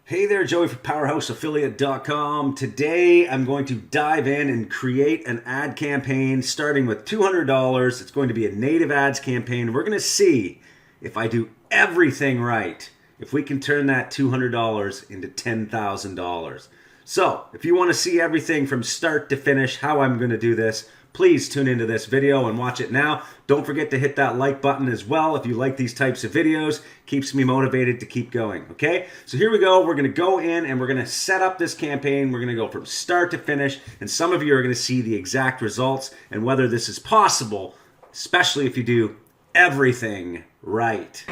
Hey there, Joey from PowerhouseAffiliate.com. Today I'm going to dive in and create an ad campaign starting with $200. It's going to be a native ads campaign. We're going to see if I do everything right, if we can turn that $200 into $10,000. So if you want to see everything from start to finish, how I'm going to do this, please tune into this video and watch it now. Don't forget to hit that like button as well if you like these types of videos. Keeps me motivated to keep going, okay? So here we go. We're going to go in and we're going to set up this campaign. We're going to go from start to finish, and some of you are going to see the exact results and whether this is possible, especially if you do everything right.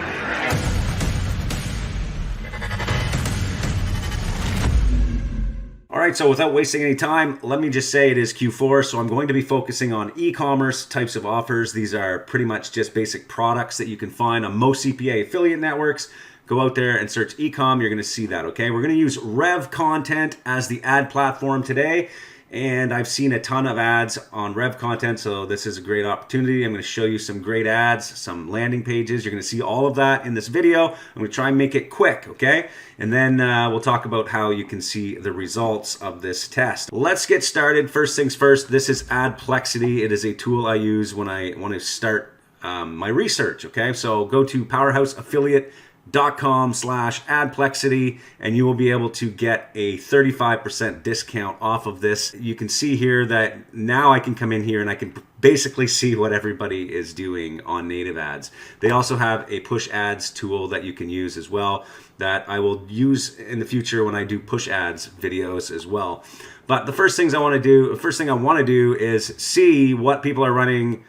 All right, so without wasting any time, let me just say it is Q4, so I'm going to be focusing on e-commerce types of offers. These are pretty much just basic products that you can find on most CPA affiliate networks. Go out there and search e-com, you're going to see that, okay? We're going to use Rev Content as the ad platform today, and I've seen a ton of ads on Rev Content, so this is a great opportunity. I'm going to show you some great ads, some landing pages. You're going to see all of that in this video. I'm going to try and make it quick, okay? And then we'll talk about how you can see the results of this test. Let's get started. First things first, this is Adplexity. It is a tool I use when I want to start my research, okay? So go to PowerhouseAffiliate.com/Adplexity and you will be able to get a 35% discount off of this. You can see here that now I can come in here and I can basically see what everybody is doing on native ads. They also have a push ads tool that you can use as well that I will use in the future when I do push ads videos as well. But the first thing I want to do is see what people are running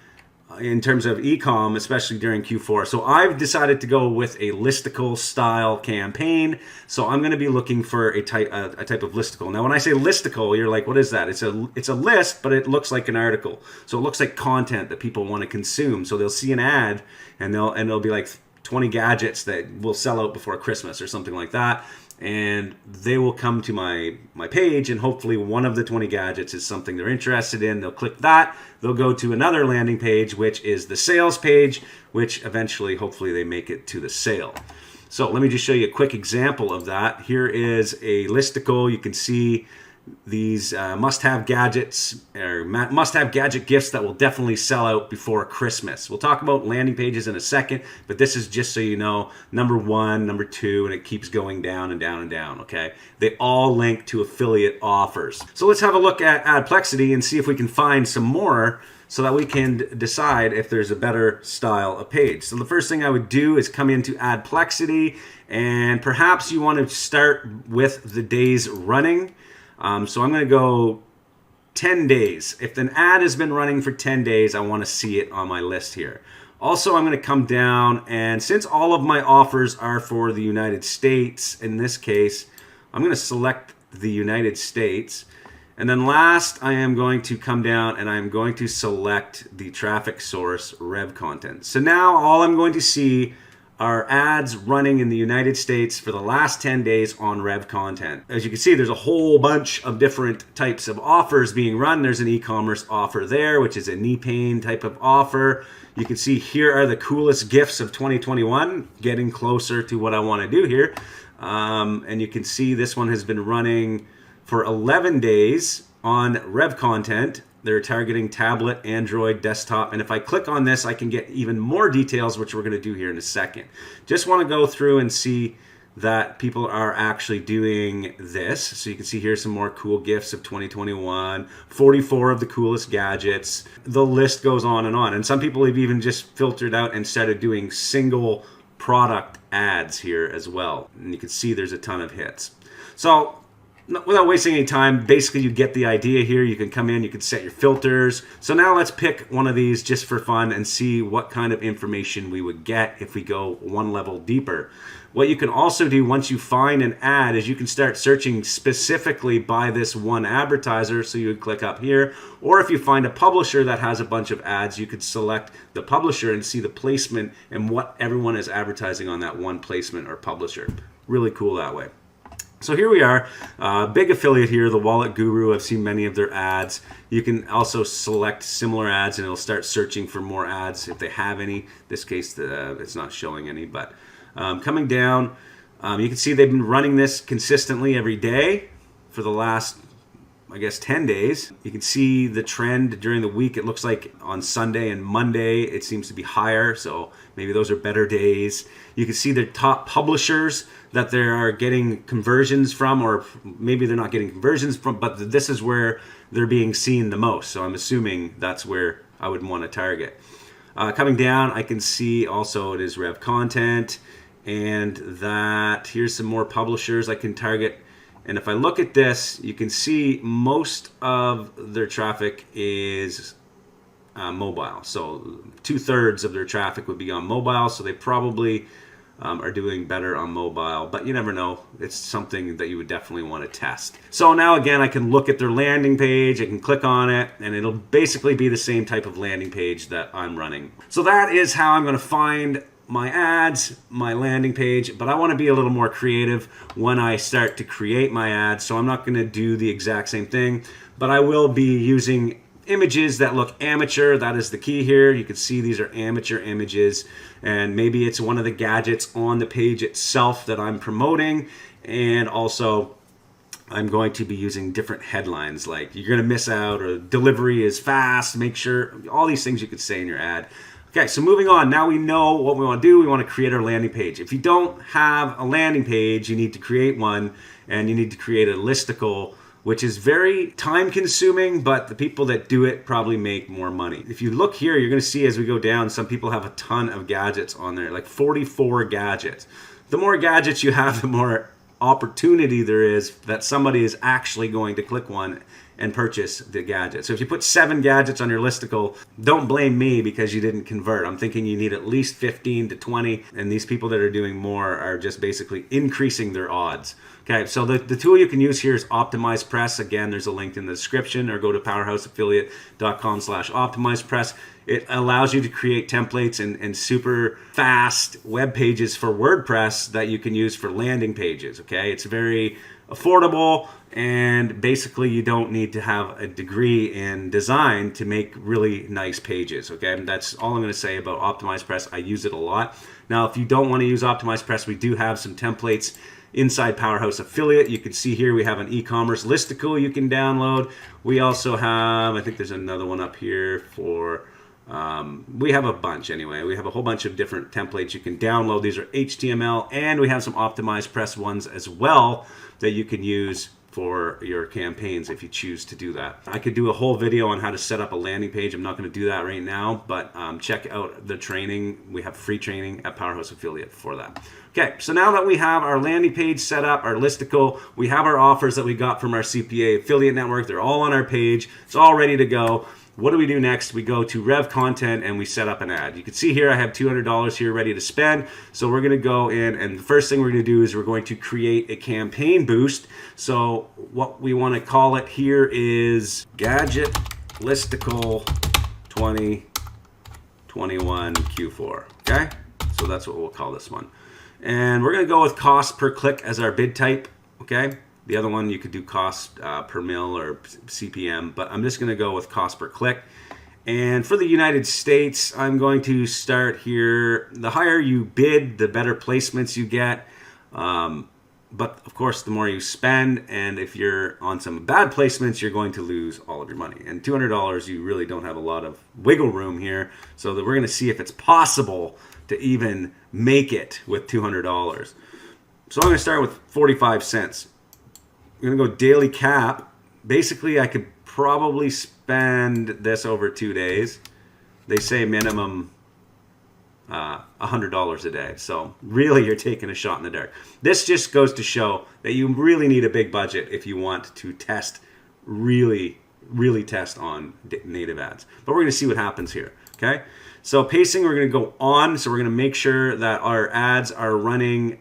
in terms of e-com, especially during Q4. So I've decided to go with a listicle style campaign. So I'm going to be looking for a type of listicle. Now, when I say listicle, you're like, what is that? It's a list, but it looks like an article. So it looks like content that people want to consume. So they'll see an ad and they'll be like 20 gadgets that will sell out before Christmas or something like that. And they will come to my page, and hopefully one of the 20 gadgets is something they're interested in. They'll click that. They'll go to another landing page, which is the sales page, which eventually, hopefully, they make it to the sale. So let me just show you a quick example of that. Here is a listicle. You can see these must-have gadgets or must-have gadget gifts that will definitely sell out before Christmas. We'll talk about landing pages in a second, but this is just so you know, number 1, number 2, and it keeps going down and down and down, okay? They all link to affiliate offers. So let's have a look at Adplexity and see if we can find some more so that we can decide if there's a better style of page. So the first thing I would do is come into Adplexity, and perhaps you want to start with the days running. So I'm going to go 10 days. If an ad has been running for 10 days, I want to see it on my list here. Also, I'm going to come down, and since all of my offers are for the United States, in this case, I'm going to select the United States. And then last, I am going to come down and I'm going to select the traffic source Rev Content. So now all I'm going to see are ads running in the United States for the last 10 days on Rev Content. As you can see, there's a whole bunch of different types of offers being run. There's an e-commerce offer there, which is a knee pain type of offer. You can see here are the coolest gifts of 2021, getting closer to what I want to do here. And you can see this one has been running for 11 days on Rev Content. They're targeting tablet, Android, desktop, and if I click on this, I can get even more details, which we're going to do here in a second. Just want to go through and see that people are actually doing this. So you can see here some more cool gifts of 2021, 44 of the coolest gadgets. The list goes on, and some people have even just filtered out and started doing single product ads here as well. And you can see there's a ton of hits. So without wasting any time, basically you get the idea here. You can come in, you can set your filters. So now let's pick one of these just for fun and see what kind of information we would get if we go one level deeper. What you can also do once you find an ad is you can start searching specifically by this one advertiser. So you would click up here, or if you find a publisher that has a bunch of ads, you could select the publisher and see the placement and what everyone is advertising on that one placement or publisher. Really cool that way. So here we are, big affiliate here, the Wallet Guru. I've seen many of their ads. You can also select similar ads and it'll start searching for more ads if they have any. In this case, it's not showing any, but coming down, You can see they've been running this consistently every day for the last, I guess, 10 days. You can see the trend during the week. It looks like on Sunday and Monday it seems to be higher, so maybe those are better days. You can see the top publishers that they are getting conversions from, or maybe they're not getting conversions from, but this is where they're being seen the most. So I'm assuming that's where I would want to target. Coming down, I can see also it is Rev Content, and that here's some more publishers I can target. And if I look at this, you can see most of their traffic is mobile. So 2/3 of their traffic would be on mobile. So they probably are doing better on mobile, but you never know. It's something that you would definitely want to test. So now again, I can look at their landing page, I can click on it, and it'll basically be the same type of landing page that I'm running. So that is how I'm going to find my ads, my landing page, but I want to be a little more creative when I start to create my ads. So I'm not going to do the exact same thing, but I will be using images that look amateur. That is the key here. You can see these are amateur images, and maybe it's one of the gadgets on the page itself that I'm promoting. And also I'm going to be using different headlines like "you're going to miss out" or "delivery is fast," make sure, all these things you could say in your ad. Okay, so moving on. Now we know what we want to do. We want to create our landing page. If you don't have a landing page, you need to create one, and you need to create a listicle, which is very time consuming, but the people that do it probably make more money. If you look here, you're going to see as we go down, some people have a ton of gadgets on there, like 44 gadgets. The more gadgets you have, the more opportunity there is that somebody is actually going to click one and purchase the gadget. So if you put 7 gadgets on your listicle, don't blame me because you didn't convert. I'm thinking you need at least 15 to 20, and these people that are doing more are just basically increasing their odds. Okay, so the tool you can use here is Optimize Press. Again, there's a link in the description, or go to powerhouseaffiliate.com/optimizepress. It allows you to create templates and super fast web pages for WordPress that you can use for landing pages. Okay, it's very affordable, and basically you don't need to have a degree in design to make really nice pages. Okay, and that's all I'm going to say about Optimize Press. I use it a lot. Now, if you don't want to use Optimize Press, we do have some templates inside Powerhouse Affiliate. You can see here we have an e-commerce listicle you can download. We also have, I think there's another one up here for, we have a bunch anyway. We have a whole bunch of different templates you can download. These are HTML, and we have some Optimize Press ones as well that you can use for your campaigns if you choose to do that. I could do a whole video on how to set up a landing page. I'm not going to do that right now, but check out the training. We have free training at Powerhouse Affiliate for that. Okay, so now that we have our landing page set up, our listicle, we have our offers that we got from our CPA affiliate network. They're all on our page. It's all ready to go. What do we do next? We go to Rev Content and we set up an ad. You can see here I have $200 here ready to spend. So we're going to go in, and the first thing we're going to do is we're going to create a campaign boost. So what we want to call it here is Gadget Listicle 2021 Q4. Okay? So that's what we'll call this one. And we're going to go with cost per click as our bid type. Okay? The other one, you could do cost per mil or CPM, but I'm just going to go with cost per click. And for the United States, I'm going to start here. The higher you bid, the better placements you get. But of course, the more you spend, and if you're on some bad placements, you're going to lose all of your money. And $200, you really don't have a lot of wiggle room here. So that we're going to see if it's possible to even make it with $200. So I'm going to start with 45 cents. I'm going to go daily cap. Basically, I could probably spend this over 2 days. They say minimum $100 a day. So really, you're taking a shot in the dark. This just goes to show that you really need a big budget if you want to test, really test on native ads. But we're going to see what happens here. Okay. So pacing, we're going to go on. So we're going to make sure that our ads are running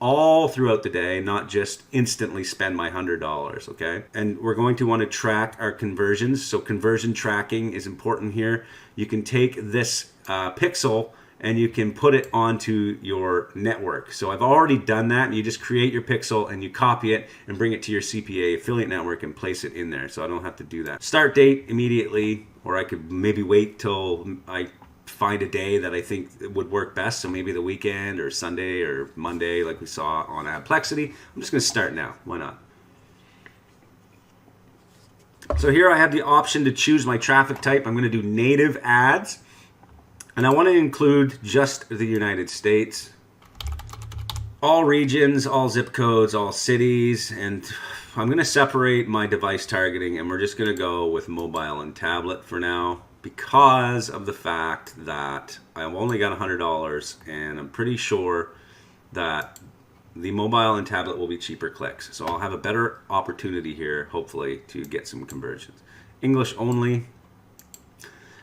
all throughout the day, not just instantly spend my $100, okay? And we're going to want to track our conversions. So conversion tracking is important here. You can take this pixel and you can put it onto your network. So I've already done that. You just create your pixel and you copy it and bring it to your CPA affiliate network and place it in there. So I don't have to do that. Start date immediately, or I could maybe wait till I find a day that I think would work best. So maybe the weekend or Sunday or Monday, like we saw on Adplexity. I'm just going to start now. Why not? So here I have the option to choose my traffic type. I'm going to do native ads. And I want to include just the United States. All regions, all zip codes, all cities. And I'm going to separate my device targeting, and we're just going to go with mobile and tablet for now, because of the fact that I've only got $100, and I'm pretty sure that the mobile and tablet will be cheaper clicks. So I'll have a better opportunity here, hopefully, to get some conversions. English only.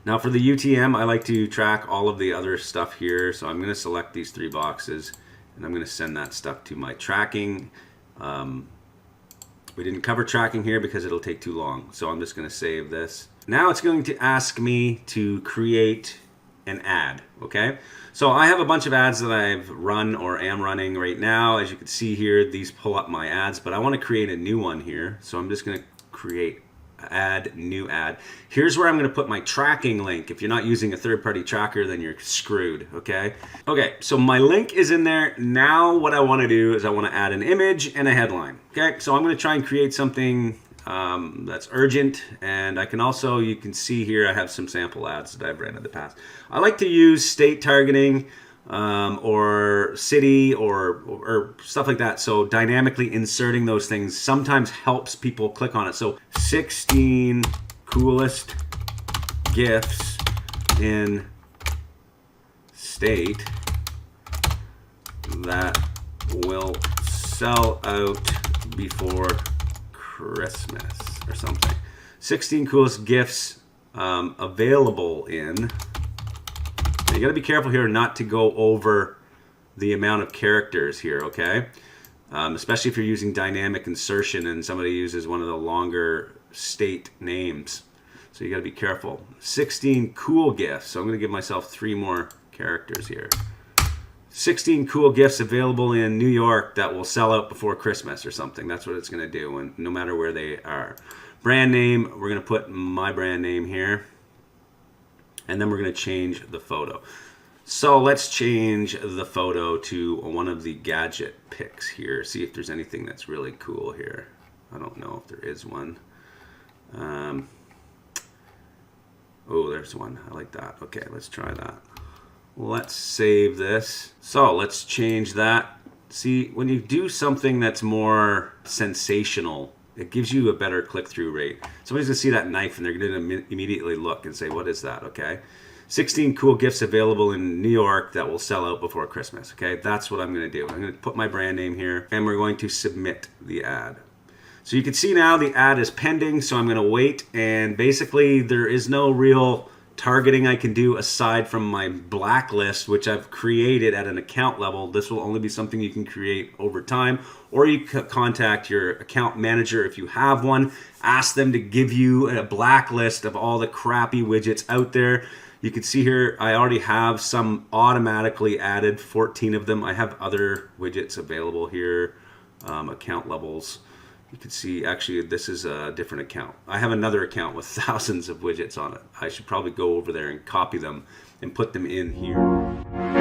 Now for the UTM, I like to track all of the other stuff here. So I'm going to select these 3 boxes, and I'm going to send that stuff to my tracking. We didn't cover tracking here because it'll take too long. So I'm just going to save this. Now it's going to ask me to create an ad, okay? So I have a bunch of ads that I've run or am running right now. As you can see here, these pull up my ads, but I want to create a new one here. So I'm just going to create add, new ad. Here's where I'm going to put my tracking link. If you're not using a third-party tracker, then you're screwed, okay? Okay, so my link is in there. Now what I want to do is I want to add an image and a headline, okay? So I'm going to try and create something that's urgent, and I can also, you can see here, I have some sample ads that I've ran in the past. I like to use state targeting or city or stuff like that. So dynamically inserting those things sometimes helps people click on it. So 16 coolest gifts in state that will sell out before Christmas or something. 16 coolest gifts available in. You got to be careful here not to go over the amount of characters here, okay? Especially if you're using dynamic insertion and somebody uses one of the longer state names. So you got to be careful. 16 cool gifts. So I'm going to give myself 3 more characters here. 16 cool gifts available in New York that will sell out before Christmas or something. That's what it's going to do, and no matter where they are. Brand name, we're going to put my brand name here. And then we're going to change the photo. So let's change the photo to one of the gadget pics here. See if there's anything that's really cool here. I don't know if there is one. Oh, there's one. I like that. Okay, let's try that. Let's save this. So let's change that. See, when you do something that's more sensational, it gives you a better click-through rate. Somebody's going to see that knife and they're going to immediately look and say, what is that, okay? 16 cool gifts available in New York that will sell out before Christmas, okay? That's what I'm going to do. I'm going to put my brand name here, and we're going to submit the ad. So you can see now the ad is pending, so I'm going to wait, and basically there is no real targeting I can do aside from my blacklist, which I've created at an account level. This will only be something you can create over time, or you can contact your account manager if you have one. Ask them to give you a blacklist of all the crappy widgets out there. You can see here I already have some automatically added, 14 of them. I have other widgets available here, account levels. You can see, actually, this is a different account. I have another account with thousands of widgets on it. I should probably go over there and copy them and put them in here.